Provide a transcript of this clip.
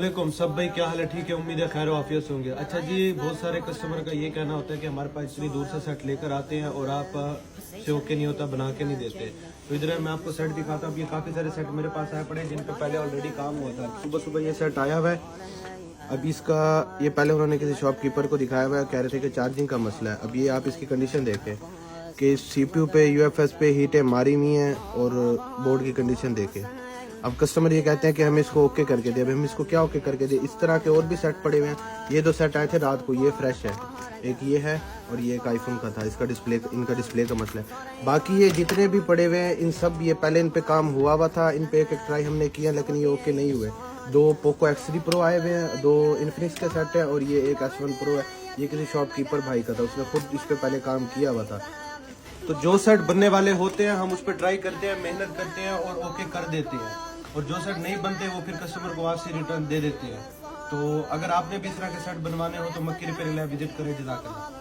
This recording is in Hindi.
वालेकुम सब भाई, क्या हाल है? ठीक है, उम्मीद है खैर वाफियत से होंगे। अच्छा जी, बहुत सारे कस्टमर का ये कहना होता है कि हमारे पास इतनी दूर से सेट लेकर आते हैं और आप से ओके नहीं होता, बना के नहीं देते। तो इधर मैं आपको सेट दिखाता हूँ। ये काफ़ी सारे सेट मेरे पास आए पड़े हैं जिन पे पहले ऑलरेडी काम हुआ था। सुबह सुबह ये सेट आया हुआ है। अभी इसका ये पहले उन्होंने किसी शॉपकीपर को दिखाया हुआ है, कह रहे थे कि चार्जिंग का मसला है। अब ये आप इसकी कंडीशन देखें कि CPU पे UFS पे हीटें मारी हुई हैं और बोर्ड की कंडीशन देखें। अब कस्टमर ये कहते हैं कि हमें इसको ओके करके दे। अब हम इसको क्या ओके करके दे? इस तरह के और भी सेट पड़े हुए हैं। ये दो सेट आए थे रात को, ये फ्रेश है। एक ये है और ये एक आईफोन का था। इनका डिस्प्ले का मसला है। बाकी ये जितने भी पड़े हुए हैं इन सब, ये पहले इन पे काम हुआ था। इन पे एक ट्राई हमने किया लेकिन ये ओके नहीं हुए। दो पोको X3 Pro आए हुए हैं, दो इन्फिनिक्स के सेट है और ये एक S1 Pro है। ये किसी शॉपकीपर भाई का था, उसने खुद इस पे पहले काम किया हुआ था। तो जो सेट बनने वाले होते हैं हम उस पर ट्राई करते हैं, मेहनत करते हैं और ओके कर देते हैं। और जो सेट नहीं बनते वो फिर कस्टमर को वापसी रिटर्न दे देते हैं। तो अगर आपने भी इस तरह के सेट बनवाने हो तो मक्की रिपेयर लैब विजिट करें। जज़ाकल्लाह।